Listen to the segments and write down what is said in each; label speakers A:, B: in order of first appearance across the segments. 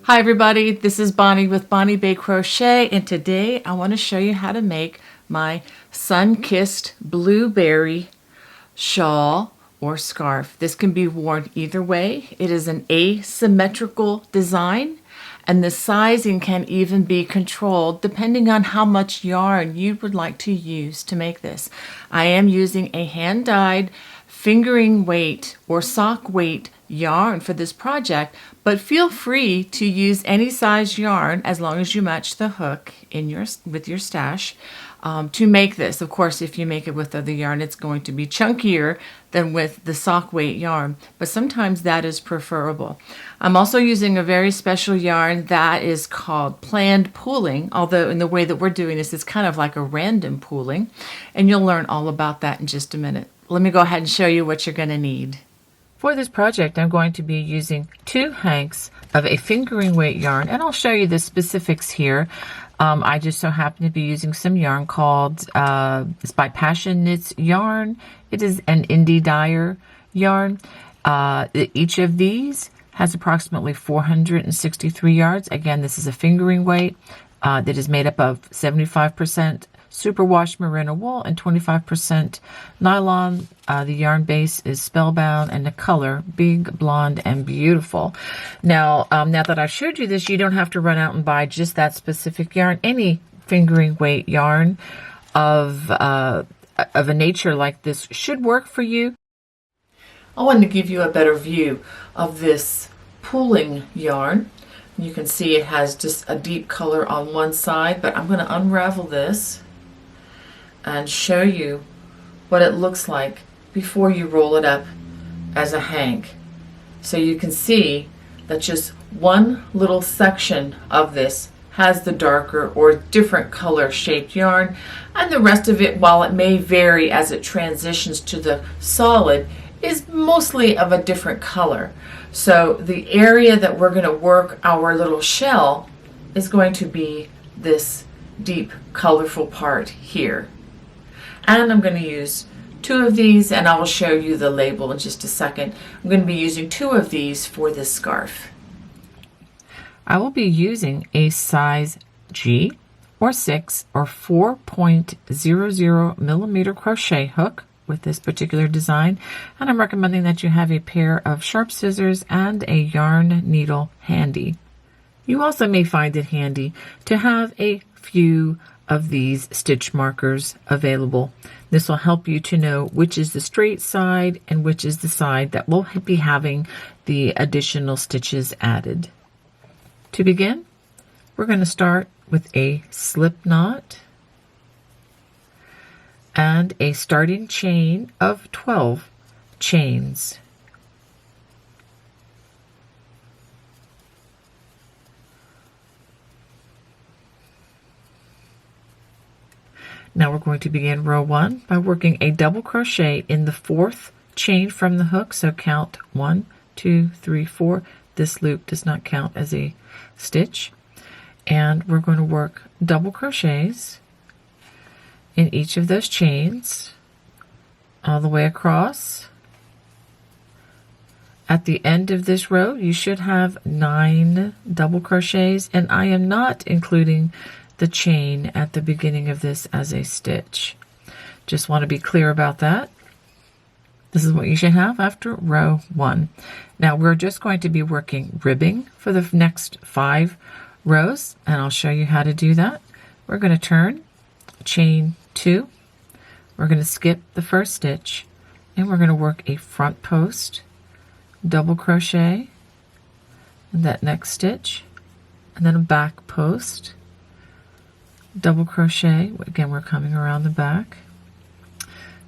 A: Hi everybody, this is Bonnie with Bonnie Bay Crochet, and today I want to show you how to make my sun-kissed blueberry shawl or scarf. This can be worn either way. It is an asymmetrical design, and the sizing can even be controlled depending on how much yarn you would like to use to make this. I am using a hand-dyed fingering weight or sock weight yarn for this project, but feel free to use any size yarn as long as you match the hook in with your stash to make this. Of course, if you make it with other yarn, it's going to be chunkier than with the sock weight yarn, but sometimes that is preferable. I'm also using a very special yarn that is called planned pooling, although in the way that we're doing this, it's kind of like a random pooling, and you'll learn all about that in just a minute. Let me go ahead and show you what you're going to need. For this project, I'm going to be using 2 hanks of a fingering weight yarn, and I'll show you the specifics here. I just so happen to be using some yarn called, it's by Passion Knits Yarn. It is an indy dyer yarn. Each of these has approximately 463 yards. Again, this is a fingering weight that is made up of 75% superwash merino wool and 25% nylon. The yarn base is Spellbound, and the color big, blonde, and beautiful. Now that I've showed you this, you don't have to run out and buy just that specific yarn. Any fingering weight yarn of a nature like this should work for you. I wanted to give you a better view of this pooling yarn. You can see it has just a deep color on one side, but I'm going to unravel this and show you what it looks like before you roll it up as a hank. So you can see that just one little section of this has the darker or different color shaped yarn, and the rest of it, while it may vary as it transitions to the solid, is mostly of a different color. So the area that we're going to work our little shell is going to be this deep colorful part here. And I'm going to use 2 of these, and I will show you the label in just a second. I'm going to be using 2 of these for this scarf. I will be using a size G or 6 or 4.00 millimeter crochet hook with this particular design, and I'm recommending that you have a pair of sharp scissors and a yarn needle handy. You also may find it handy to have a few of these stitch markers available. This will help you to know which is the straight side and which is the side that will be having the additional stitches added. To begin, we're going to start with a slip knot and a starting chain of 12 chains. Now we're going to begin row 1 by working a double crochet in the 4th chain from the hook. So count 1, 2, 3, 4. This loop does not count as a stitch. And we're going to work double crochets in each of those chains all the way across. At the end of this row, you should have 9 double crochets, and I am not including the chain at the beginning of this as a stitch. Just want to be clear about that. This is what you should have after row 1. Now we're just going to be working ribbing for the next 5 rows, and I'll show you how to do that. We're going to turn, chain 2, we're going to skip the first stitch, and we're going to work a front post, double crochet in that next stitch, and then a back post, double crochet. Again, we're coming around the back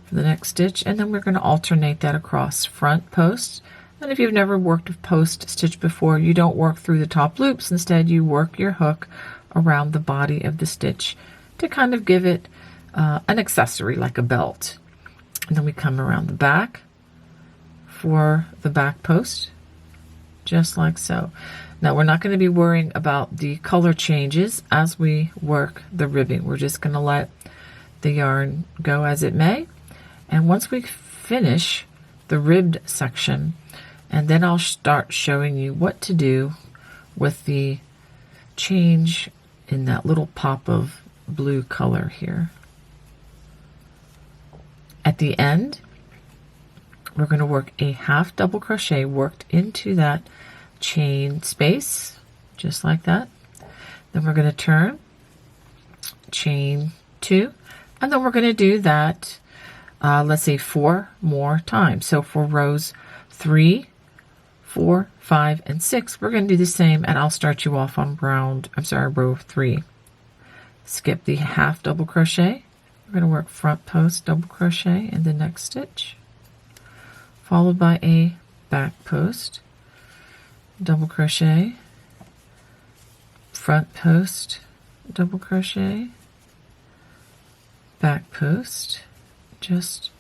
A: for the next stitch, and then we're going to alternate that across front post. And if you've never worked a post stitch before, you don't work through the top loops. Instead, you work your hook around the body of the stitch to kind of give it an accessory like a belt. And then we come around the back for the back post, just like so. Now we're not going to be worrying about the color changes as we work the ribbing. We're just going to let the yarn go as it may. And once we finish the ribbed section, and then I'll start showing you what to do with the change in that little pop of blue color here. At the end, we're going to work a half double crochet worked into that chain space, just like that. Then we're going to turn, chain 2, and then we're going to do that, let's say 4 more times. So for rows 3, 4, 5, and 6, we're going to do the same, and I'll start you off on row 3. Skip the half double crochet. We're going to work front post double crochet in the next stitch, followed by a back post double crochet, front post double crochet, back post, just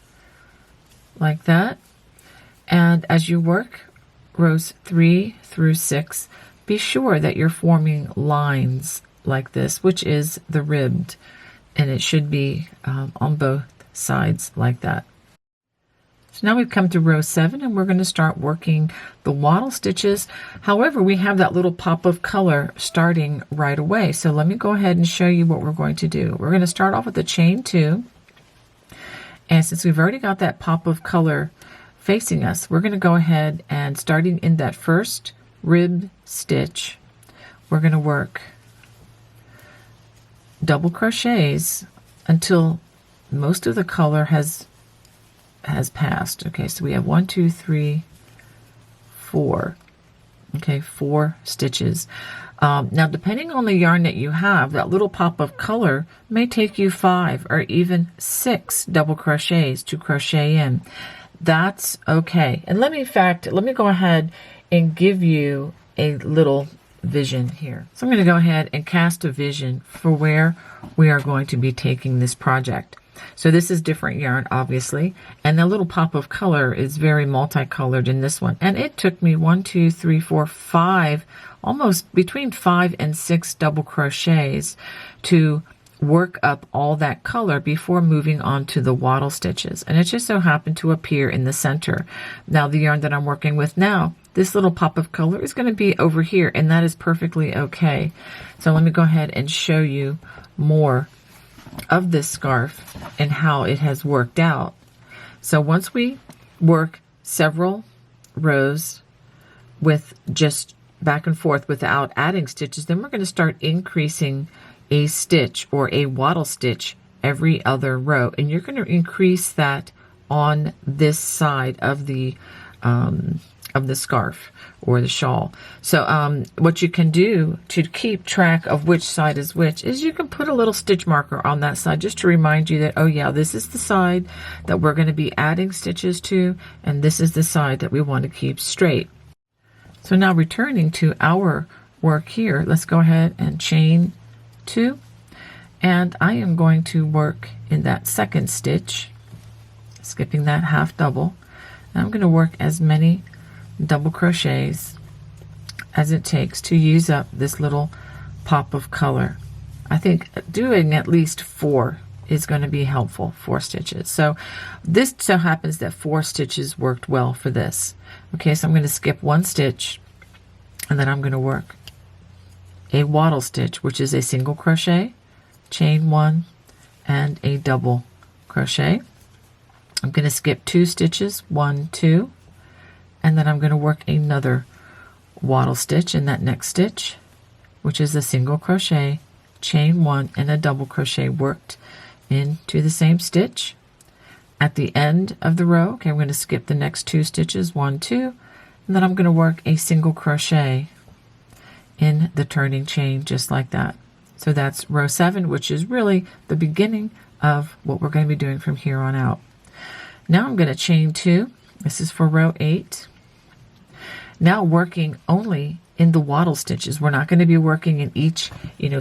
A: like that. And as you work rows 3 through 6, be sure that you're forming lines like this, which is the ribbed, and it should be on both sides like that. So now we've come to row 7, and we're going to start working the waddle stitches. However, we have that little pop of color starting right away. So let me go ahead and show you what we're going to do. We're going to start off with the chain 2. And since we've already got that pop of color facing us, we're going to go ahead and starting in that first ribbed stitch, we're going to work double crochets until most of the color has passed. Okay, so we have 1, 2, 3, 4. Okay, 4 stitches. Now, depending on the yarn that you have, that little pop of color may take you 5 or even 6 double crochets to crochet in. That's okay. And let me go ahead and give you a little vision here. So I'm going to go ahead and cast a vision for where we are going to be taking this project. So this is different yarn, obviously, and the little pop of color is very multicolored in this one. And it took me 1, 2, 3, 4, 5, almost between 5 and 6 double crochets to work up all that color before moving on to the waddle stitches. And it just so happened to appear in the center. Now the yarn that I'm working with now, this little pop of color is going to be over here, and that is perfectly okay. So let me go ahead and show you more of this scarf and how it has worked out. So once we work several rows with just back and forth without adding stitches, then we're going to start increasing a stitch or a waddle stitch every other row, and you're going to increase that on this side of the scarf or the shawl. So what you can do to keep track of which side is which is you can put a little stitch marker on that side just to remind you that, oh yeah, this is the side that we're going to be adding stitches to, and this is the side that we want to keep straight. So now returning to our work here, let's go ahead and chain 2, and I am going to work in that second stitch, skipping that half double, and I'm going to work as many double crochets as it takes to use up this little pop of color. I think doing at least 4 is going to be helpful, 4 stitches. So this so happens that 4 stitches worked well for this. Okay, so I'm going to skip 1 stitch, and then I'm going to work a waddle stitch, which is a single crochet, chain 1, and a double crochet. I'm going to skip 2 stitches, 1, 2, and then I'm going to work another waddle stitch in that next stitch, which is a single crochet, chain 1, and a double crochet worked into the same stitch. At the end of the row, okay, I'm going to skip the next 2 stitches, 1, 2, and then I'm going to work a single crochet in the turning chain just like that. So that's row 7, which is really the beginning of what we're going to be doing from here on out. Now I'm going to chain 2. This is for row 8. Now working only in the waddle stitches. We're not going to be working in each,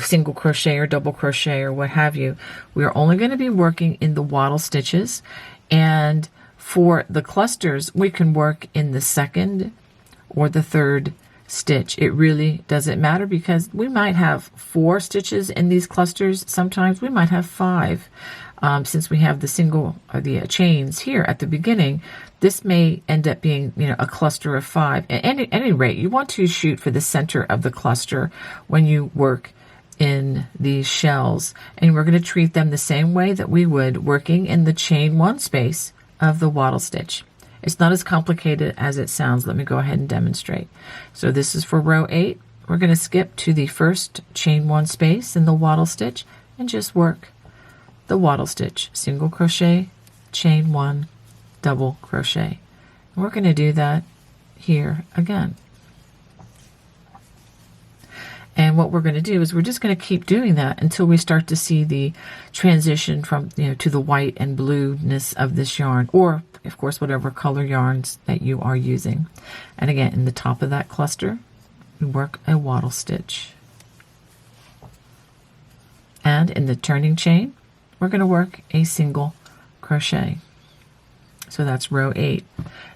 A: single crochet or double crochet or what have you. We are only going to be working in the waddle stitches. And for the clusters, we can work in the second or the third stitch. It really doesn't matter because we might have 4 stitches in these clusters. Sometimes we might have 5. Since we have the chains here at the beginning, This may end up being, a cluster of 5. At any rate, you want to shoot for the center of the cluster when you work in these shells. And we're going to treat them the same way that we would working in the chain 1 space of the waddle stitch. It's not as complicated as it sounds. Let me go ahead and demonstrate. So this is for row 8. We're going to skip to the first chain 1 space in the waddle stitch and just work the waddle stitch, single crochet, chain 1, double crochet. And we're going to do that here again. And what we're going to do is we're just going to keep doing that until we start to see the transition from, to the white and blueness of this yarn, or of course whatever color yarns that you are using. And again, in the top of that cluster, we work a waddle stitch. And in the turning chain, we're going to work a single crochet. So that's row 8.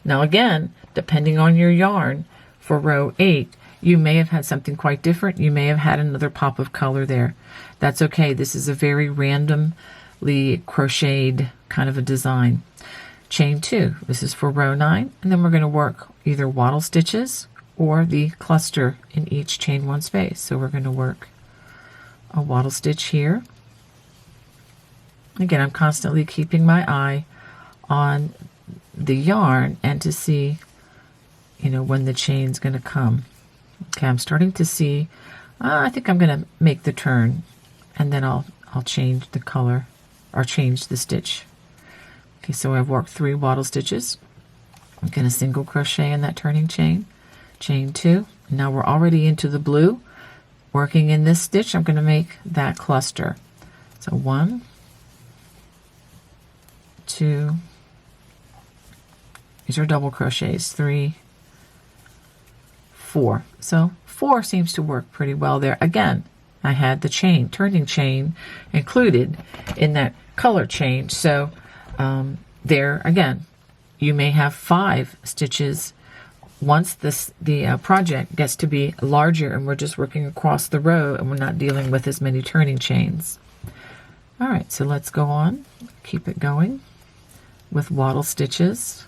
A: Now again, depending on your yarn, for row 8, you may have had something quite different. You may have had another pop of color there. That's okay. This is a very randomly crocheted kind of a design. Chain 2. This is for row 9. And then we're going to work either waddle stitches or the cluster in each chain 1 space. So we're going to work a waddle stitch here. Again, I'm constantly keeping my eye on the yarn and to see, when the chain's going to come. Okay, I'm starting to see, I think I'm going to make the turn, and then I'll change the color or change the stitch. Okay, so I've worked 3 waddle stitches. I'm going to single crochet in that turning chain, chain 2. Now we're already into the blue. Working in this stitch, I'm going to make that cluster. So 1, 2, these are double crochets, 3, 4. So 4 seems to work pretty well there. Again, I had the turning chain included in that color change. So there again, you may have 5 stitches once the project gets to be larger and we're just working across the row and we're not dealing with as many turning chains. All right, so let's go on, keep it going with waddle stitches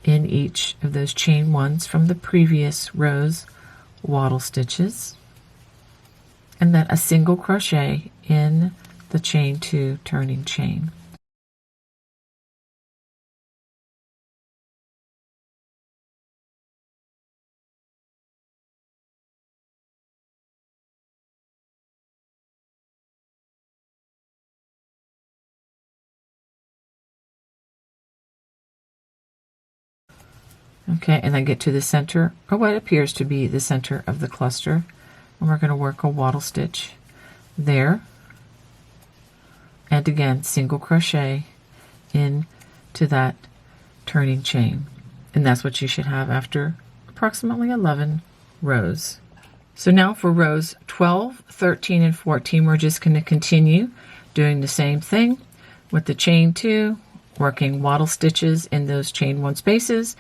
A: in each of those chain 1s from the previous rows, waddle stitches, and then a single crochet in the chain 2 turning chain. Okay, and then get to the center, or what appears to be the center of the cluster, and we're going to work a waddle stitch there, and again single crochet into that turning chain, and that's what you should have after approximately 11 rows. So now for rows 12, 13, and 14, we're just going to continue doing the same thing with the chain 2, working waddle stitches in those chain 1 spaces.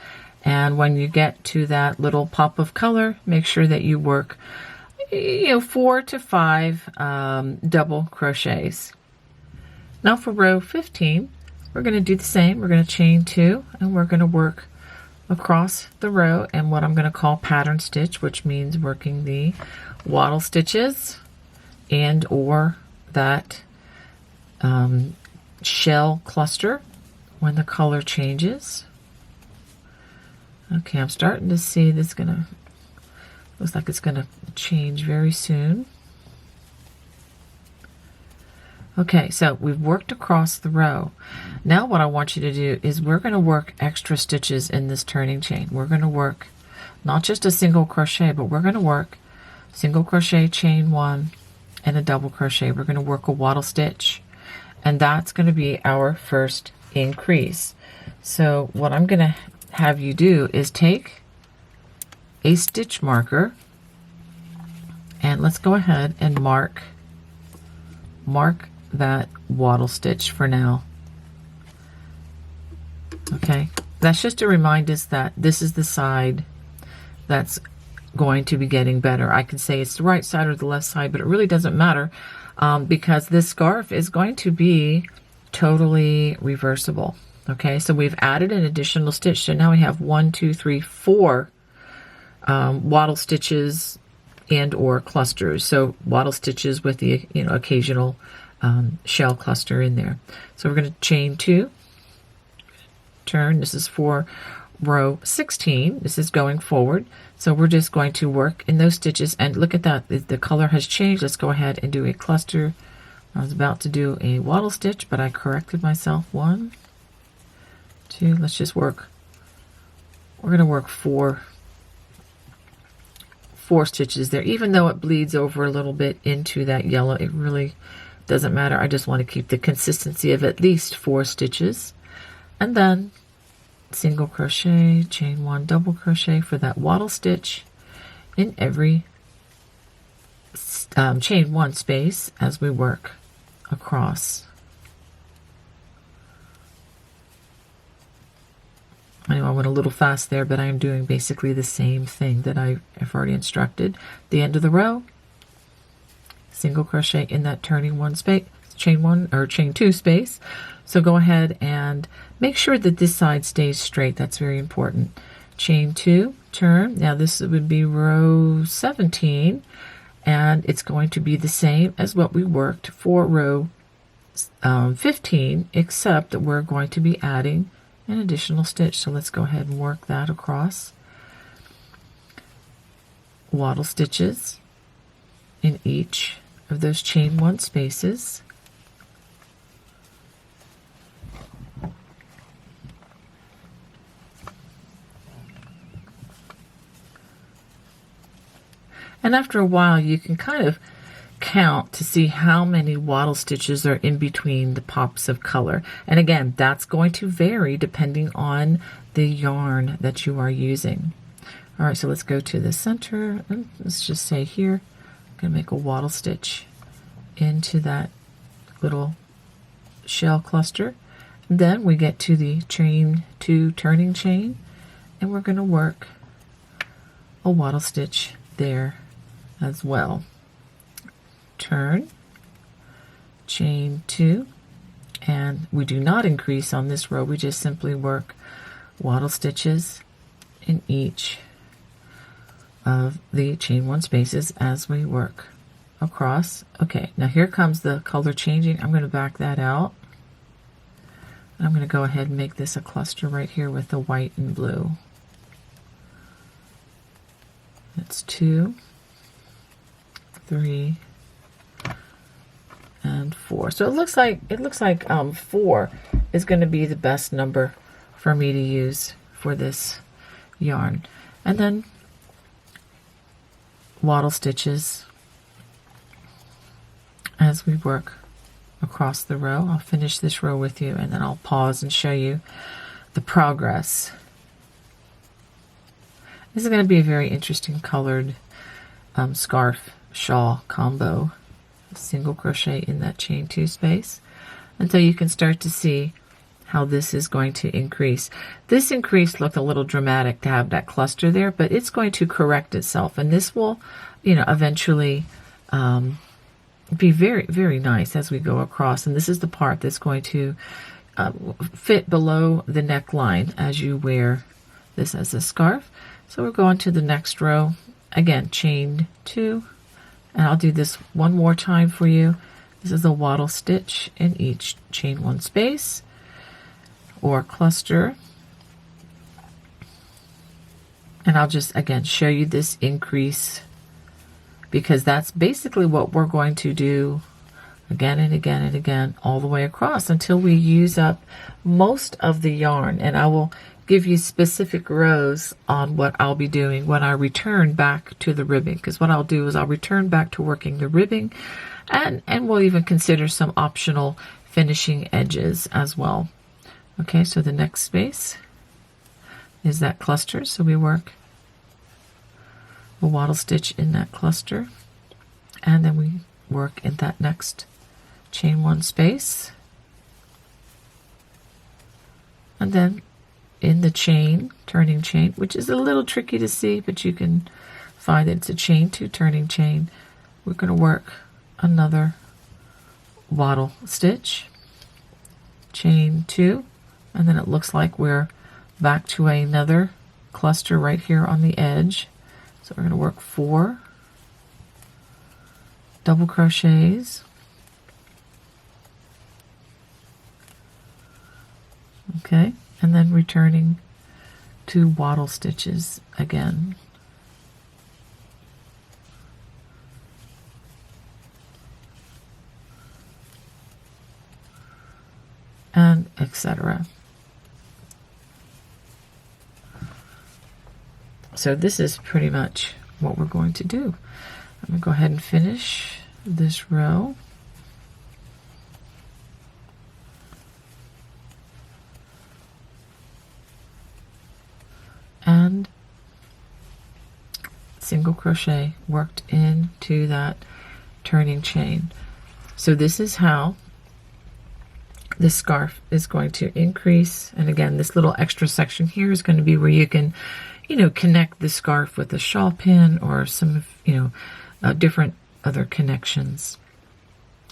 A: And when you get to that little pop of color, make sure that you work 4 to 5 double crochets. Now for row 15, we're going to do the same. We're going to chain 2 and we're going to work across the row and what I'm going to call pattern stitch, which means working the waddle stitches and or that shell cluster when the color changes. Okay, I'm starting to see this looks like it's gonna change very soon. Okay, so we've worked across the row. Now what I want you to do is we're gonna work extra stitches in this turning chain. We're gonna work not just a single crochet, but we're gonna work single crochet, chain 1, and a double crochet. We're gonna work a waddle stitch, and that's gonna be our first increase. So what I'm gonna have you do is take a stitch marker and let's go ahead and mark that waddle stitch for now. Okay, that's just to remind us that this is the side that's going to be getting better. I can say it's the right side or the left side, but it really doesn't matter because this scarf is going to be totally reversible. Okay, so we've added an additional stitch. So now we have 1, 2, 3, 4 waddle stitches and or clusters. So waddle stitches with the occasional shell cluster in there. So we're going to chain 2, turn. This is for row 16. This is going forward. So we're just going to work in those stitches, and look at that, the color has changed. Let's go ahead and do a cluster. I was about to do a waddle stitch, but I corrected myself. 1, 2, let's just work. We're going to work four stitches there. Even though it bleeds over a little bit into that yellow, it really doesn't matter. I just want to keep the consistency of at least 4 stitches. And then single crochet, chain 1, double crochet for that waddle stitch in every chain 1 space as we work across. I know I went a little fast there, but I am doing basically the same thing that I've already instructed. The end of the row, single crochet in that turning 1 space, chain 1 or chain 2 space. So go ahead and make sure that this side stays straight. That's very important. Chain 2, turn. Now this would be row 17, and it's going to be the same as what we worked for row 15, except that we're going to be adding an additional stitch. So let's go ahead and work that across. Waddle stitches in each of those chain 1 spaces. And after a while, you can kind of count to see how many waddle stitches are in between the pops of color. And again, that's going to vary depending on the yarn that you are using. All right, so let's go to the center. And let's just say here, I'm going to make a waddle stitch into that little shell cluster. And then we get to the chain 2 turning chain, and we're going to work a waddle stitch there as well. Turn, chain 2, and we do not increase on this row. We just simply work waddle stitches in each of the chain 1 spaces as we work across. Okay, now here comes the color changing. I'm going to back that out. I'm going to go ahead and make this a cluster right here with the white and blue. That's 2, 3, and 4. So it looks like 4 is going to be the best number for me to use for this yarn. And then waddle stitches as we work across the row. I'll finish this row with you, and then I'll pause and show you the progress. This is going to be a very interesting colored scarf shawl combo. Single crochet in that chain 2 space until you can start to see how this is going to increase. This increase looked a little dramatic to have that cluster there, but it's going to correct itself, and this will, eventually be very, very nice as we go across. And this is the part that's going to fit below the neckline as you wear this as a scarf. So we're going to the next row. Again, chain 2, and I'll do this one more time for you. This is a waddle stitch in each chain 1 space or cluster. And I'll just, again, show you this increase, because that's basically what we're going to do again and again and again all the way across until we use up most of the yarn. And I will give you specific rows on what I'll be doing when I return back to the ribbing, because what I'll do is I'll return back to working the ribbing, and we'll even consider some optional finishing edges as well. Okay, so the next space is that cluster, so we work a waddle stitch in that cluster, and then we work in that next chain 1 space, and then in the chain, turning chain, which is a little tricky to see, but you can find that it's a chain 2 turning chain. We're going to work another waddle stitch, chain 2, and then it looks like we're back to another cluster right here on the edge. So we're going to work 4 double crochets, okay, and then returning to waddle stitches again. And etc. So this is pretty much what we're going to do. I'm going to go ahead and finish this row. And single crochet worked into that turning chain. So this is how this scarf is going to increase. And again, this little extra section here is going to be where you can, connect the scarf with a shawl pin or some, different other connections.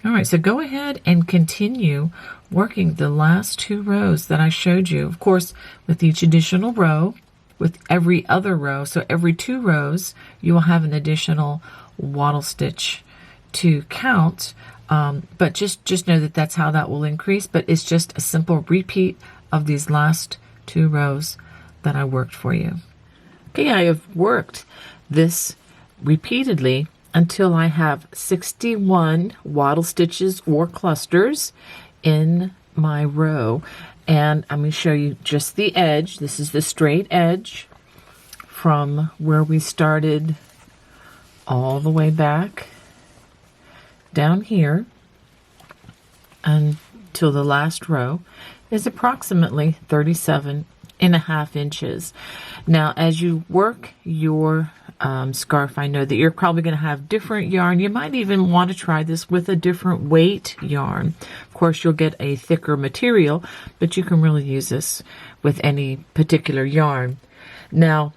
A: All right, so go ahead and continue working the last 2 rows that I showed you. Of course, with each additional row, with every other row, so every 2 rows, you will have an additional waddle stitch to count. But just know that that's how that will increase, but it's just a simple repeat of these last 2 rows that I worked for you. Okay, I have worked this repeatedly until I have 61 waddle stitches or clusters in my row. And I'm going to show you just the edge. This is the straight edge from where we started all the way back down here until the last row is approximately 37.5 inches. Now, as you work your scarf, I know that you're probably going to have different yarn. You might even want to try this with a different weight yarn. Of course, you'll get a thicker material, but you can really use this with any particular yarn. Now,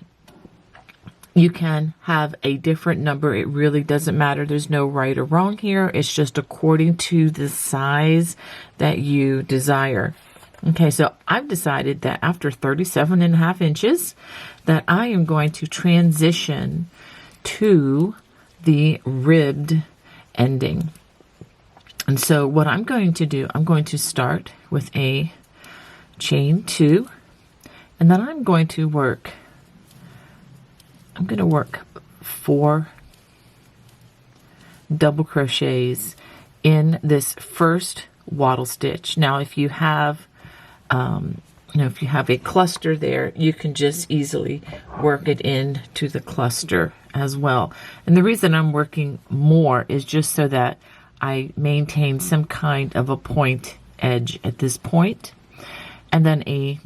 A: you can have a different number. It really doesn't matter. There's no right or wrong here. It's just according to the size that you desire. Okay, so I've decided that after 37.5 inches that I am going to transition to the ribbed ending. And so what I'm going to do, I'm going to start with a chain 2, and then I'm going to work 4 double crochets in this first waddle stitch. Now, if you have if you have a cluster there, you can just easily work it into the cluster as well. And the reason I'm working more is just so that I maintain some kind of a point edge at this point, and then a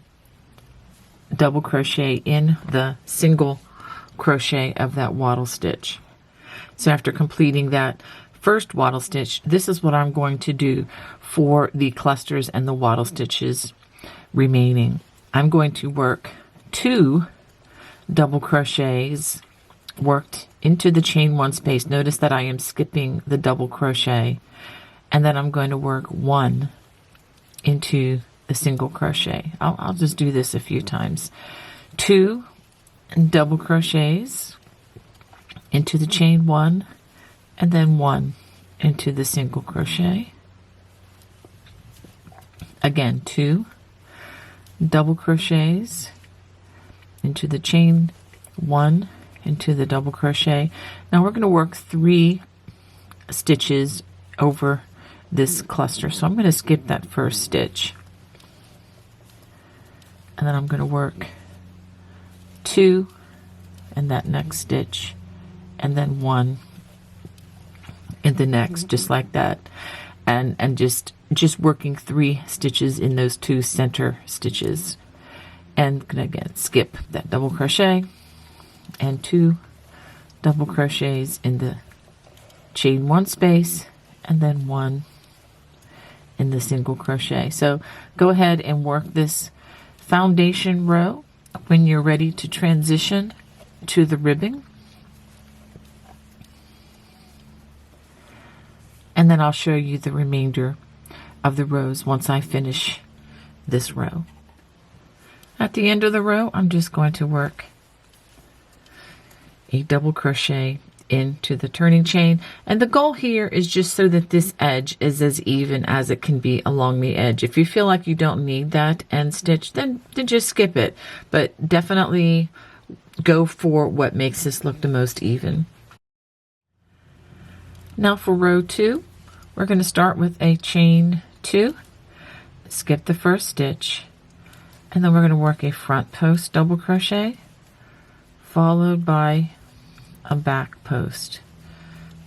A: double crochet in the single crochet of that waddle stitch. So after completing that first waddle stitch, this is what I'm going to do for the clusters and the waddle stitches remaining. I'm going to work 2 double crochets worked into the chain 1 space. Notice that I am skipping the double crochet, and then I'm going to work 1 into the single crochet. I'll just do this a few times. 2 double crochets into the chain 1, and then 1 into the single crochet. Again, 2 double crochets into the chain 1, into the double crochet. Now we're going to work 3 stitches over this cluster, so I'm going to skip that first stitch, and then I'm going to work 2 in that next stitch, and then 1 in the next, just like that, and just working 3 stitches in those 2 center stitches, and again skip that double crochet and 2 double crochets in the chain 1 space, and then 1 in the single crochet. So go ahead and work this foundation row. When you're ready to transition to the ribbing, and then I'll show you the remainder of the rows once I finish this row. At the end of the row, I'm just going to work a double crochet into the turning chain, and the goal here is just so that this edge is as even as it can be along the edge. If you feel like you don't need that end stitch, then just skip it, but definitely go for what makes this look the most even. Now for row 2, we're going to start with a chain 2, skip the first stitch, and then we're going to work a front post double crochet followed by a back post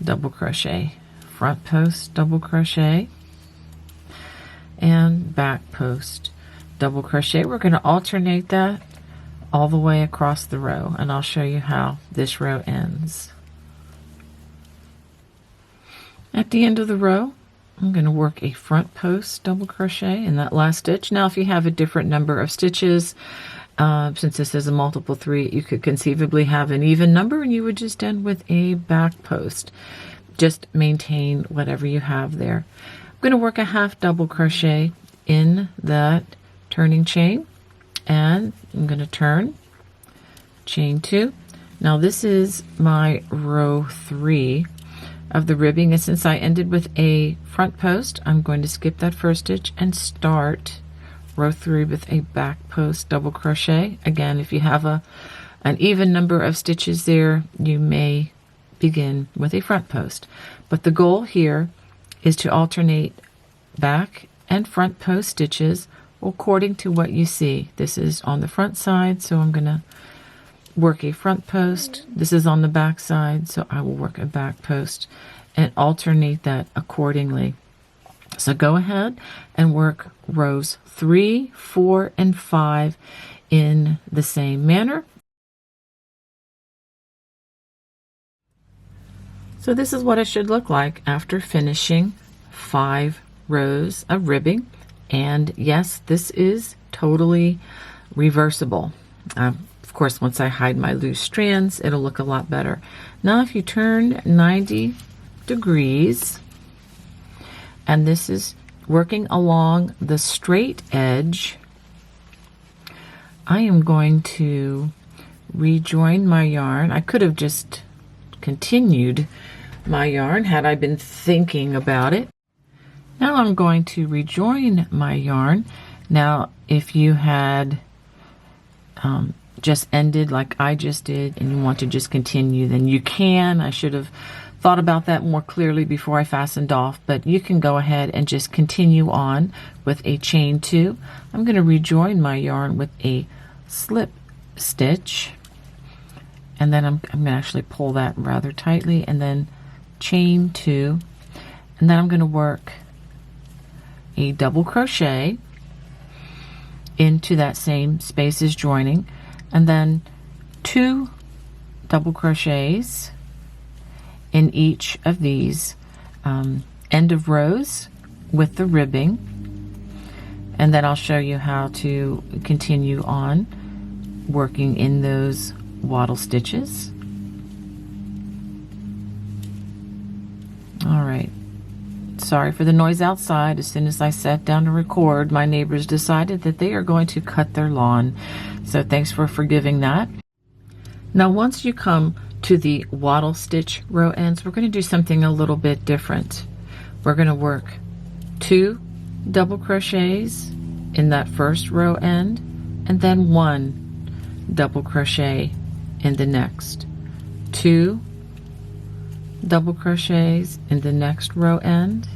A: double crochet, front post double crochet, and back post double crochet. We're going to alternate that all the way across the row, and I'll show you how this row ends. At the end of the row, I'm going to work a front post double crochet in that last stitch. Now if you have a different number of stitches, since this is a multiple 3, you could conceivably have an even number and you would just end with a back post. Just maintain whatever you have there. I'm going to work a half double crochet in that turning chain, and I'm going to turn, chain 2. Now this is my row 3 of the ribbing, and since I ended with a front post, I'm going to skip that first stitch and start row 3 with a back post double crochet. Again, if you have an even number of stitches there, you may begin with a front post, but the goal here is to alternate back and front post stitches according to what you see. This is on the front side, so I'm going to work a front post. This is on the back side, so I will work a back post and alternate that accordingly. So go ahead and work rows 3, 4, and 5 in the same manner. So this is what it should look like after finishing 5 rows of ribbing. And yes, this is totally reversible. Of course, once I hide my loose strands, it'll look a lot better. Now if you turn 90 degrees, and this is working along the straight edge, I am going to rejoin my yarn. I could have just continued my yarn had I been thinking about it. Now I'm going to rejoin my yarn. Now if you had just ended like I just did and you want to just continue, then you can. I should have thought about that more clearly before I fastened off, but you can go ahead and just continue on with a chain 2. I'm going to rejoin my yarn with a slip stitch, and then I'm going to actually pull that rather tightly, and then chain 2, and then I'm going to work a double crochet into that same space as joining, and then 2 double crochets in each of these end of rows with the ribbing, and then I'll show you how to continue on working in those waddle stitches. All right, sorry for the noise outside. As soon as I sat down to record, my neighbors decided that they are going to cut their lawn, so thanks for forgiving that. Now once you come to the waddle stitch row ends, we're going to do something a little bit different. We're going to work 2 double crochets in that first row end, and then 1 double crochet in the next, 2 double crochets in the next row end,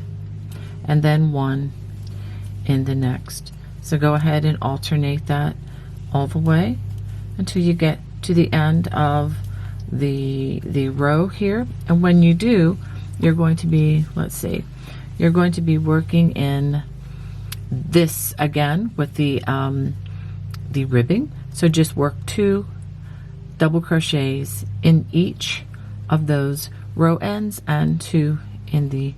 A: and then 1 in the next. So go ahead and alternate that all the way until you get to the end of the row here. And when you do, you're going to be, let's see, you're going to be working in this again with the ribbing. So just work 2 double crochets in each of those row ends, and 2 in the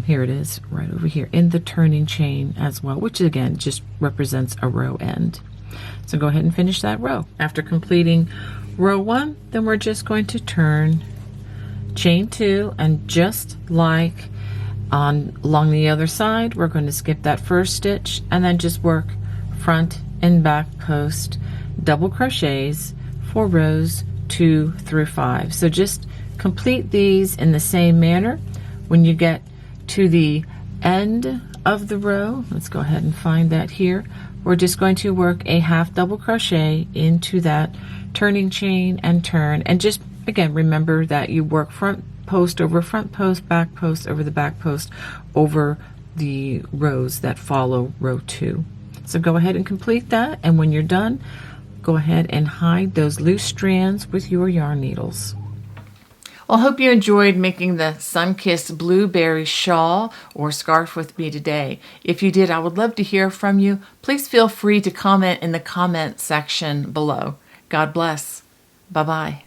A: here it is right over here in the turning chain as well, which again just represents a row end. So go ahead and finish that row. After completing row 1, then we're just going to turn, chain 2, and just like along the other side, we're going to skip that first stitch and then just work front and back post double crochets for rows 2 through 5. So just complete these in the same manner. When you get to the end of the row, let's go ahead and find that here, we're just going to work a half double crochet into that turning chain and turn, and just again remember that you work front post over front post, back post over the back post over the rows that follow row 2. So go ahead and complete that, and when you're done, go ahead and hide those loose strands with your yarn needles. Well, I hope you enjoyed making the Sunkissed blueberry shawl or scarf with me today. If you did, I would love to hear from you. Please feel free to comment in the comment section below. God bless. Bye-bye.